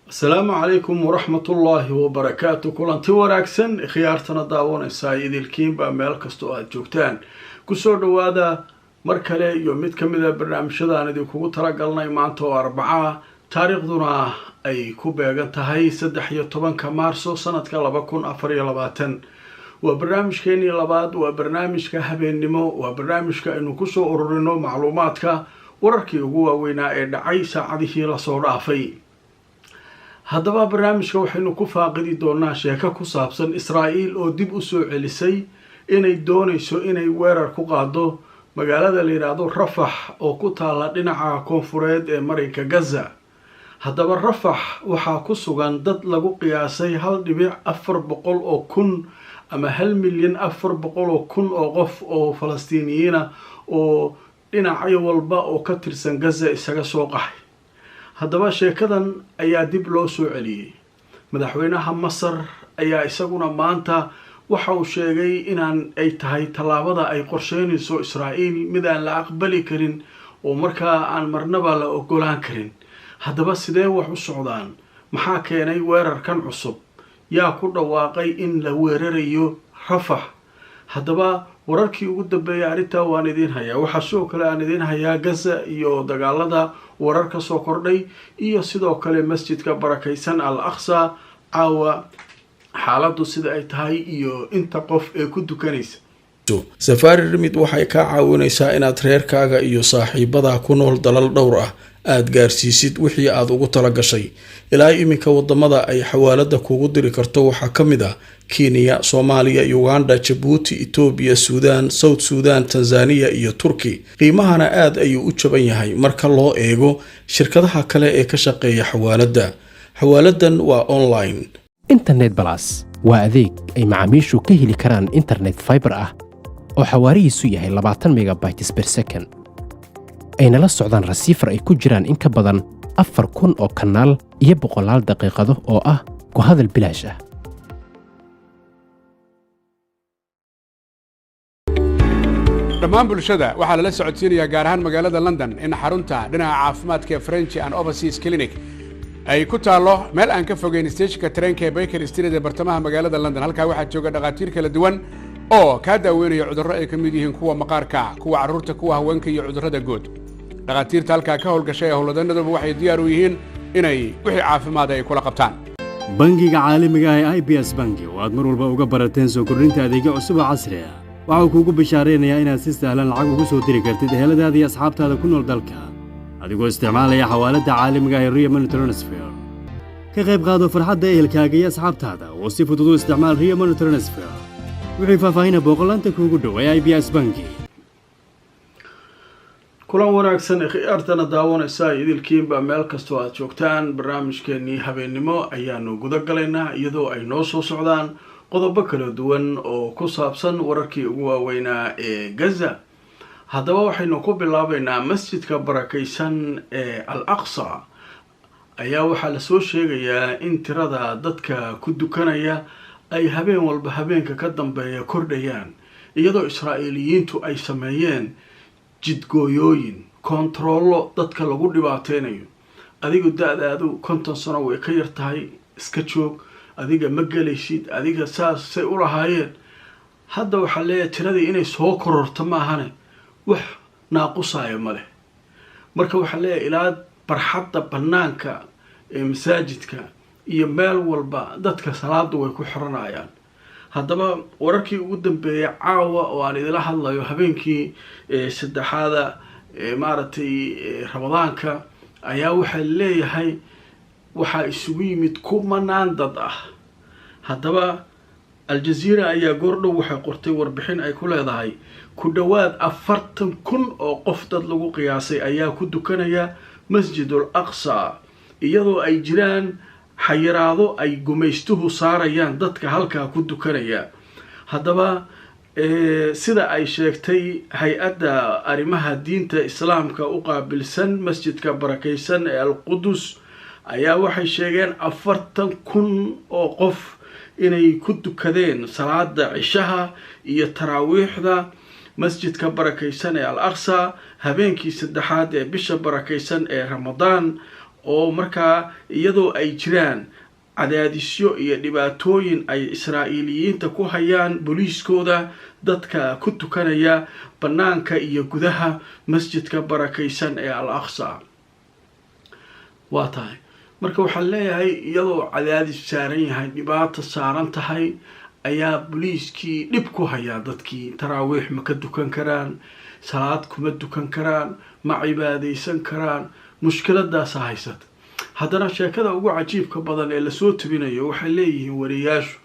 السلام عليكم ورحمة الله وبركاته. كلانتي wanaagsan khiyaartana daawanaysa idilkiin ba meel kasto aad joogtaan ku soo dhawaada mar kale iyo mid kamid ah barnaamijyada idinku tala galnay maanta oo Arbaca taariikhduna ay ku beegan tahay 13 Maarso sanadka 2024 waa barnaamijkeeni labaad waa barnaamijka habeennimo waa barnaamijka aynu ku soo ururino macluumaadka wararkii ugu waaweynaa ee dhacay saacadihii la soo dhaafay. haddaba barnaamijka waxaynu ku faaqidi doonaa sheeko ku saabsan Israa'iil oo dib u soo celisay inay doonayso inay weerar ku qaado magaalada la yiraahdo Rafah oo ku taala dhinaca koonfureed ee marinka Gaza. haddaba Rafah waxaa ku sugan dad lagu qiyaasay 1.4 oo kun ama 1,400,000 oo kun oo qof oo Falastiiniyiin ah oo dhinacyo walba oo ka tirsan Gaza isaga soo qaxay. haddaba sheekadan ayaa dib loo soo celiyay. madaxweynaha Masar ayaa isaguna maanta waxa uu sheegay inaan ay tahay talaabada ay qorsheynayso Israa'iil mid aan la aqbali karin oo markaa aan marnaba la ogolaan karin. haddaba sidee wax u socdaan? maxaa keenay weerarkan cusub? yaa ku dhawaaqay in la weerarayo Rafah? haddaba wararkii ugu dambeeyay arrinta waan idin hayaa. waxa soo kale aan idin hayaa Gaza iyo dagaalada warar ka soo kordhay iyo sidoo kale masjidka barakaysan Al-Aqsa caawa xaaladdu sida ay tahay iyo inta qof ee ku dukanaysa. Safari Remit waxay ka caawinaysaa inaad reerkaaga iyo saaxiibada ku nool dalal dhowr ah aad gaarsiisid wixii aad ugu tala gashay. ilaa iminka wadamada ay xawaalada kugu diri karto waxaa ka mid ah Kenya, Soomaaliya, Uganda, Djibouti, Ethiopia, Sudan, South Sudan, Tanzania iyo Turkey. qiimahana aad ayuu u jaban yahay marka loo eego shirkadaha kale ee ka shaqeeya xawaalada. xawaaladan waa online. Internet Plus waa adeeg ay macaamiishu ka heli karaan internet fiber ah oo xawaarihiisu yahay 20 megabytes per second. ayna la socdaan rasiifar ay ku jiraan in ka badan 4,000 oo kanaal iyo 100 daqiiqado oo ah ku hadal bilaash ah. dhammaan bulshada waxaa lala socodsiinayaa gaar ahaan magaalada London in xarunta dhinaca caafimaadka ee French and Overseas Clinic ay ku taalo meel aan ka fogeyn stationka tareenka ee Baker Street ee bartamaha magaalada London. halkaa waxaa jooga dhaqaatiir kala duwan oo ka daaweynaya cudurro ay ka mid yihiin kuwa maqaarka, kuwa carruurta, kuwa haweenka iyo cudurrada guud. dhaqaatiirta halkaa ka howlgashay howlwadanaduba waxay diyaar u yihiin inay wixii caafimaad ay kula qabtaan. bangiga caalamiga ah ee IBS Bangi oo aad mar walba uga barateen soo kordhinta adeegyo cusub oo casri ah waxa uu kuugu bishaareynayaa inaad si sahlan lacag ugu soo diri kartid eheladaada iyo asxaabtaada ku nool dalka adigoo isticmaalaya xawaalada caalamiga ah ee Ria Money Transfer. ka qayb qaado farxadda ehelkaaga iyo asxaabtaada oo si fudud u isticmaal Ria Money Transfer. wixii faahfaahinta boqolaanta kuugu dhow ee IBS Bangi. kulan wanaagsan khiyaartana daawanaysa idilkiinba meel kastoo aad joogtaan. barnaamijkeeni habeennimo ayaanu guda galaynaa iyadoo ay noo soo socdaan qodobo kala duwan oo ku saabsan wararkii ugu waaweynaa ee Gaza. haddaba waxaynu ku bilaabaynaa masjidka barakaysan ee Al-Aqsa ayaa waxaa la soo sheegayaa in tirada dadka ku dukanaya ay habeen walba habeenka ka dambeeya kordhayaan iyadoo Israa'iiliyiintu ay sameeyeen jidgooyooyin kontaroolo dadka lagu dhibaateynayo. adigu da'daadu 50 sano way ka yar tahay iska joog, adiga ma galaysid, adiga saasay u lahaayeen. hadda waxaa leeyahay tiradii inay soo kororto maahane wax naaqusaya male. marka waxaa leeyahay ilaa barxadda bannaanka ee masaajidka iyo meel walba dadka salaadu way ku xiranayaan. haddaba wararkii ugu dambeeyay caawa oo aan idila hadlayo habeenkii saddexaada maaragtay Ramadaanka ayaa waxaa leeyahay waxaa isugu yimid kumanaan dad ah. haddaba Al Jazeera ayaa goordhow waxay qortay warbixin ay ku leedahay ku dhawaad 40,000 oo qof dad lagu qiyaasay ayaa ku dukanaya Masjidul Aqsa iyadoo ay jiraan xayiraado ay gumaystuhu saarayaan dadka halkaa ku dukanaya. haddaba sida ay sheegtay hay-adda arrimaha diinta islaamka u qaabilsan masjidka barakaysan ee Al-Qudus ayaa waxay sheegeen 40,000 oo qof inay ku dukadeen salaada cishaha iyo taraawiixda masjidka barakaysan ee Al-Aqsa habeenkii saddexaad ee bisha barakaysan ee Ramadaan oo markaa iyadoo ay jiraan cadaadisyo iyo dhibaatooyin ay israa'iiliyiinta ku hayaan booliiskooda dadka ku tukanaya bannaanka iyo gudaha masjidka barakaysan ee al aqsa. waa tahay marka waxaan leeyahay iyadoo cadaadis saaran yahay, dhibaato saaran tahay, ayaa booliiskii dhib ku hayaa dadkii. taraawiix ma ka dukan karaan, salaad kuma dukan karaan, ma cibaadaysan karaan, mushkiladaasa haysata. haddana sheekada ugu cajiibka badan ee lasoo tebinayo waxay leeyihiin wariyaashu,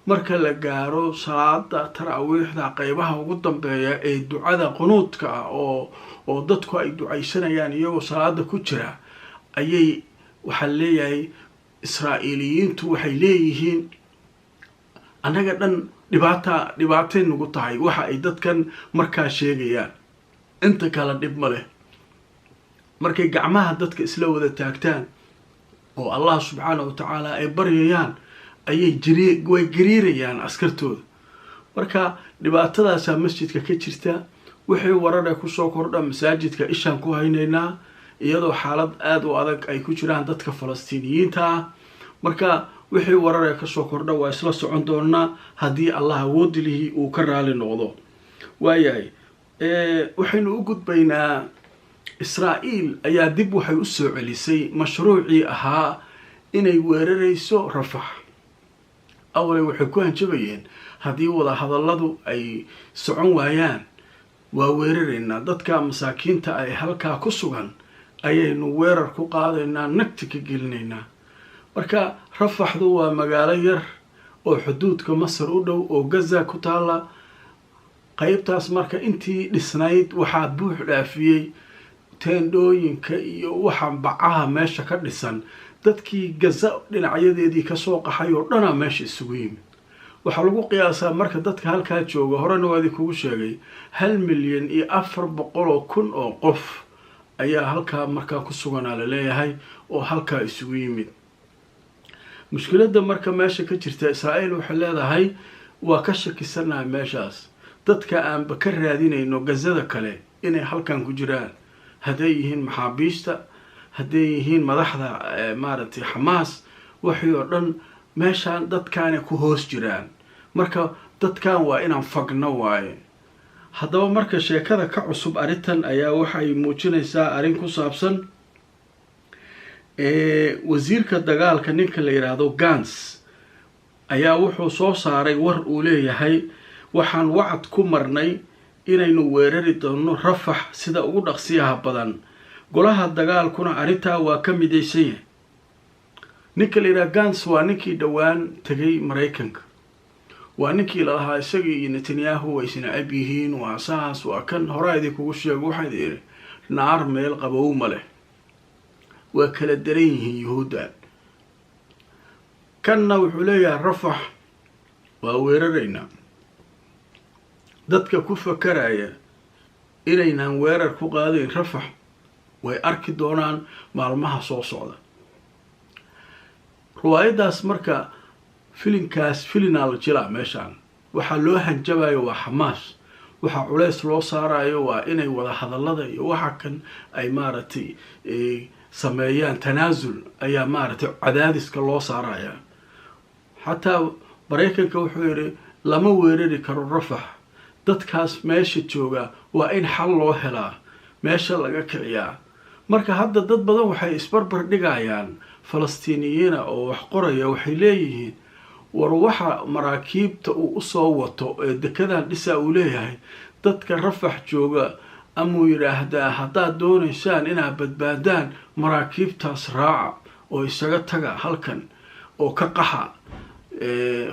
marka la gaaro salaada taraawiixda qeybaha ugu dambeeya ee ducada qunuudka ah oo dadku ay ducaysanayaan iyagoo salaada ku jira, ayay waxaa leeyahay israa'iiliyiintu waxay leeyihiin annaga dhan dhibaatay nagu tahay waxa ay dadkan markaa sheegayaan. inta kale dhib ma leh. markay gacmaha dadka isla wada taagtaan oo allah subxaana wa tacaala ay baryayaan way gariirayaan askartooda. marka dhibaatadaasaa masjidka ka jirta. wixii warare kusoo kordha masaajidka ishaan ku haynaynaa, iyadoo xaalad aada u adag ay ku jiraan dadka falastiiniyiinta ah. marka wixii warare kasoo kordha waa isla socon doonaa haddii allah awoodi lihi uu ka raali noqdo. waayahay waxaynu u gudbaynaa israa'iil ayaa dib waxay u soo celisay mashruucii ahaa inay weerarayso rafax. awalay waxay ku hanjabayeen haddii wadahadalladu ay socon waayaan waa weeraraynaa, dadka masaakiinta ay halkaa ku sugan ayaynu weerar ku qaadaynaa, nagti ka gelinaynaa. marka rafaxdu waa magaalo yar oo xuduudka masar u dhow oo gaza ku taalla. qaybtaas marka intii dhisnayd waxaa buux dhaafiyey teendhooyinka iyo waxa bacaha meesha ka dhisan. dadkii gaza dhinacyadeedii kasoo qaxay oo dhanaa meesha isugu yimid. waxaa lagu qiyaasaa marka dadka halkaa jooga, horena waadi kugu sheegay, 1,400,000 oo qof ayaa halkaa markaa ku suganaa laleeyahay oo halkaa isugu yimid. mushkiladda marka meesha ka jirta, israa'iil waxay leedahay waa ka shakisanahay meeshaas dadka aanba ka raadinayno gazada kale inay halkan ku jiraan, hadday yihiin maxaabiista, hadday yihiin madaxda maaragtay xamaas, waxay oo dhan meeshaan dadkaana ku hoos jiraan. marka dadkan waa inaan fagno waaye. haddaba marka sheekada ka cusub arrintan ayaa waxay muujinaysaa arrin ku saabsan wasiirka dagaalka ninka la yidhaahdo Gantz ayaa wuxuu soo saaray war uu leeyahay waxaan wacad ku marnay inaynu weerari doono rafax sida ugu dhaqsiyaha badan. golaha dagaalkuna arrintaa waa ka midaysan yahay. ninka la yidhaahdo Gantz waa ninkii dhowaan tegay Maraykanka, waa ninkii lalahaa isagii iyo Netanyahu way isnacab yihiin, waa saas waa kan horaydii kugu sheego. waxaad idhi naar meel qabow ma leh, waa kala daran yihiin yuhuudda. kanna wuxuu leeyahay rafax waa weeraraynaa. dadka ku fakaraya inaynaan weerar ku qaadayn rafax way arki doonaan maalmaha soo socda. riwaayadaas marka filinaa la jilaa meeshaan. waxaa loo hanjabayo waa xamaas, waxaa culays loo saarayo waa inay wada hadallada iyo waxa kan ay maaragtay sameeyaan tanaasul, ayaa maaragtay cadaadiska loo saaraya. xataa Maraykanka wuxuu yidhi lama weerari karo rafax, dadkaas meesha jooga waa in xal loo helaa, meesha laga kiciyaa. marka hadda dad badan waxay isbarbar dhigayaan falastiiniyiina oo wax qoraya, waxay leeyihiin war waxa maraakiibta uu usoo wato ee dekedan dhisa uu leeyahay dadka rafax jooga amuu yidhaahdaa haddaad doonaysaan inaad badbaadaan maraakiibtaas raaca oo isaga taga halkan oo ka qaxa.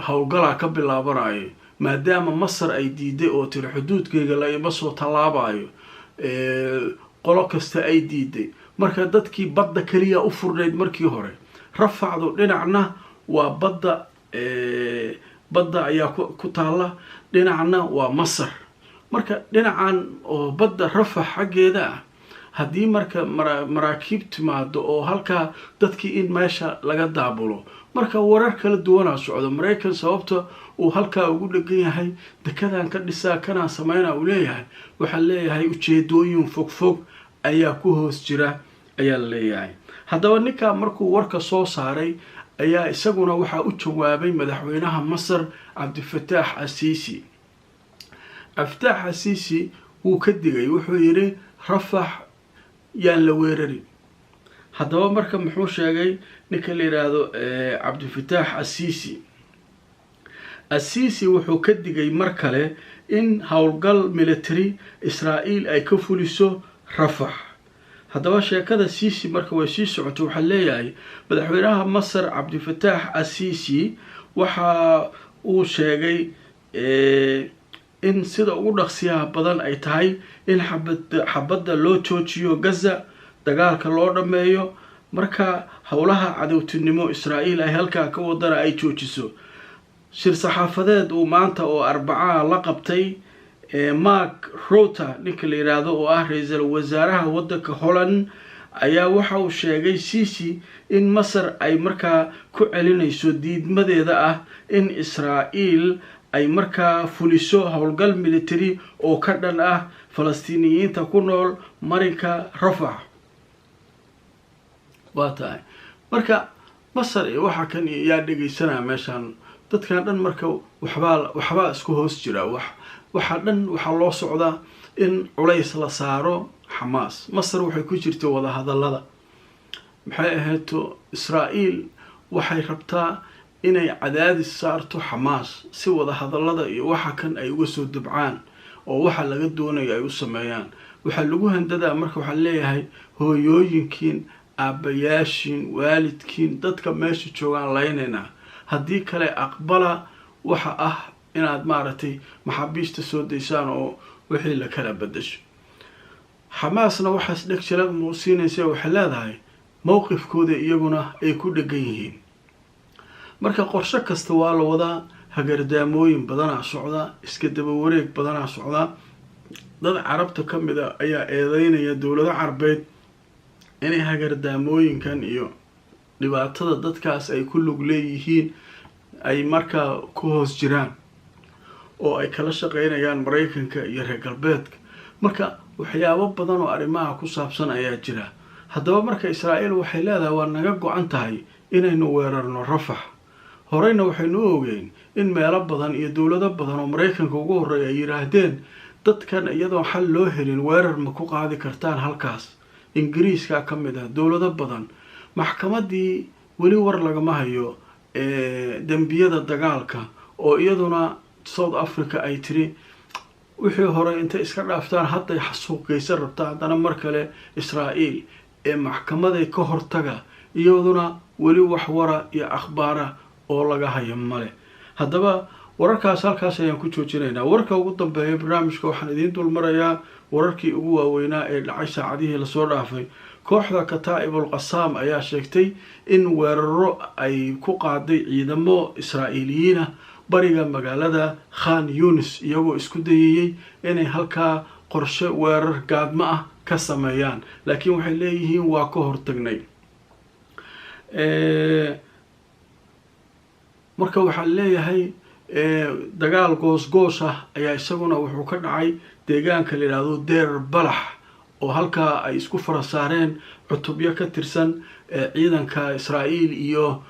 howlgalaa ka bilaabanayo maadaama masar ay diiday oo tiri xuduudkayga la ima soo tallaabayo, qolo kasta ay diiday. marka dadkii badda keliya u furnayd markii hore. rafaxdu dhinacna waa badda ayaa ku taalla, dhinacna waa masar. marka dhinacan oo badda rafax xaggeeda ah haddii marka maraakiib timaado oo halkaa dadkii in meesha laga daabulo, marka warar kala duwanaa socdo. Maraykan sababta uu halkaa ugu dhegan yahay dekedan ka dhisaa kanaa sameynaa uu leeyahay, waxaa leeyahay ujeedooyin fogfog ayaa ku hoos jira ayaa la leeyahay. haddaba ninkaa markuu warka soo saaray ayaa isaguna waxaa u jawaabay madaxweynaha masar cabdifataax asiisi. cabdifataax asiisi wuu ka digay, wuxuu yidhi rafax yaan la weerarin. haddaba marka muxuu sheegay ninka la yidhaahdo cabdifataax asiisi wuxuu ka digay mar kale in howlgal military israa'iil ay ka fuliso rafax. haddaba sheekada siisi marka way sii socoto, waxaa leeyahay madaxweynaha masar cabdifataax asiisi waxa uu sheegay in sida ugu dhaqsiyaha badan ay tahay in xabadda loo joojiyo gaza, dagaalka loo dhammeeyo, marka howlaha cadowtinimo israa'iil ay halkaa ka wadana ay joojiso. shir saxaafadeed uu maanta oo arbacaa la qabtay mark rutte ninka la yidhaahdo oo ah ra-iisul wasaaraha waddanka holland ayaa waxa uu sheegay siisi in masar ay markaa ku celinayso diidmadeeda ah in israa'iil ay markaa fuliso howlgal military oo ka dhan ah falastiiniyiinta ku nool marinka rafax. waa tahay marka masar iyo waxa kan yaa dhegaysanaa meeshaan dadkan dhan marka waxbaa isku hoos jira. waxaa dhan waxaa loo socdaa in culays la saaro xamaas. masar waxay ku jirta wadahadallada, maxay ahayto israa'iil waxay rabtaa inay cadaadis saarto xamaas si wadahadallada iyo waxa kan ay uga soo dabcaan oo waxa laga doonayo ay u sameeyaan. waxaa lagu handadaa marka waxaa leeyahay hooyooyinkiin, aabbayaashiin, waalidkiin, dadka meesha joogaan laynayna, haddii kale aqbala waxa ah inaad maaragtay maxaabiista soo daysaan oo wixii la kala bedasho. xamaasna waxaas dheg jalad muusiinaysa, waxay leedahay mowqifkooda iyaguna ay ku dhegan yihiin. marka qorshe kasta waa la wadaa, hagardaamooyin badanaa socda, iska daba wareeg badanaa socda. dad carabta ka mid a ayaa eedeynaya dowlado carbeed inay hagardaamooyinkan iyo dhibaatada dadkaas ay ku lug leeyihiin ay markaa ku hoos jiraan oo ay kala shaqeynayaan maraykanka iyo reer galbeedka. marka waxyaabo badan oo arrimaha ku saabsan ayaa jira. haddaba marka israa'iil waxay leedahay waa naga go-an tahay inaynu weerarno rafax. horeyna waxaynu ogeyn in meelo badan iyo dowlado badan oo maraykanka ugu horreeya ay yidhaahdeen dadkan iyadoon xal loo helin weerar ma ku qaadi kartaan halkaas. ingiriiskaa ka mid ah, dowlado badan. maxkamaddii weli war lagama hayo dembiyada dagaalka oo iyaduna south africa ay tiri wixii hore intay iska dhaaftaan hadday xasuuq geysan rabtaa haddana mar kale israa'iil maxkamaday ka hortaga, iyaduna weli wax wara iyo akhbaara oo laga hayo male. haddaba wararkaas halkaas ayaan ku joojinaynaa. warka ugu dambeeya barnaamijka waxaan idiin dulmarayaa wararkii ugu waaweynaa ee dhacay saacadihii lasoo dhaafay. kooxda kataa'ibul qasaam ayaa sheegtay in weeraro ay ku qaaday ciidamo israa'iiliyiina bariga magaalada khan yunis, iyagoo isku dayayey inay halkaa qorshe weerar gaadmo ah ka sameeyaan, laakiin waxay leeyihiin waa ka hortagnay. marka waxaa leeyahay dagaal goosgoos ah ayaa isaguna wuxuu ka dhacay deegaanka la yidhaahdo deer balax oo halkaa ay isku fara saareen cutubyo ka tirsan ciidanka israa'iil iyo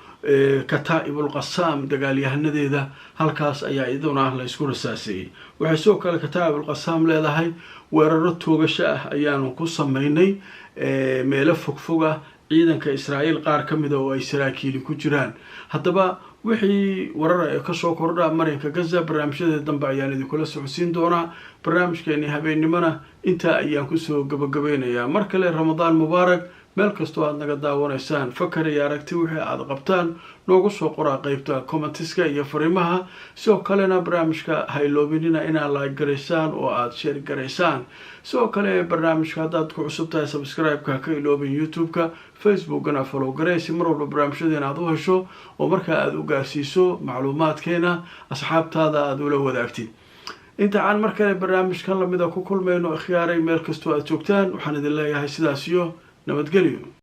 kataa'ibul qasaam dagaalyahanadeeda. halkaas ayaa iyaduna la isku rasaaseeyey. waxay sidoo kale kataa'ibul qasaam leedahay weeraro toogasho ah ayaanu ku sameynay meelo fogfog ah ciidanka israa'iil qaar ka mida oo ay saraakiili ku jiraan. haddaba wixii warar ee kasoo kordha marinka gaza barnaamijyada dambe ayaan idinkula socodsiin doonaa. barnaamijkeeni habeennimona intaa ayaan kusoo gabagabeynayaa. mar kale ramadaan mubaarak. meel kastoo aad naga daawanaysaan, fakar iyo aragti wixii aad qabtaan noogu soo qoraa qeybta commentiska iyo fariimaha. sidoo kalena barnaamijka ha iloobinina inaad like garaysaan oo aad share garaysaan. sidoo kale barnaamijka haddaad ku cusub tahay subscribe-ka ka iloobin youtube-ka, facebookana follow garaysi mar walba barnaamijyadeena aad u hesho oo markaa aad u gaarsiiso macluumaadkeena asxaabtaada aad ula wadaagtid. inta aan mar kale barnaamijkan lamida ku kulmayno ikhyaaray meel kastoo aad joogtaan waxaan idin leeyahay sidaas iyo nabadgelyo.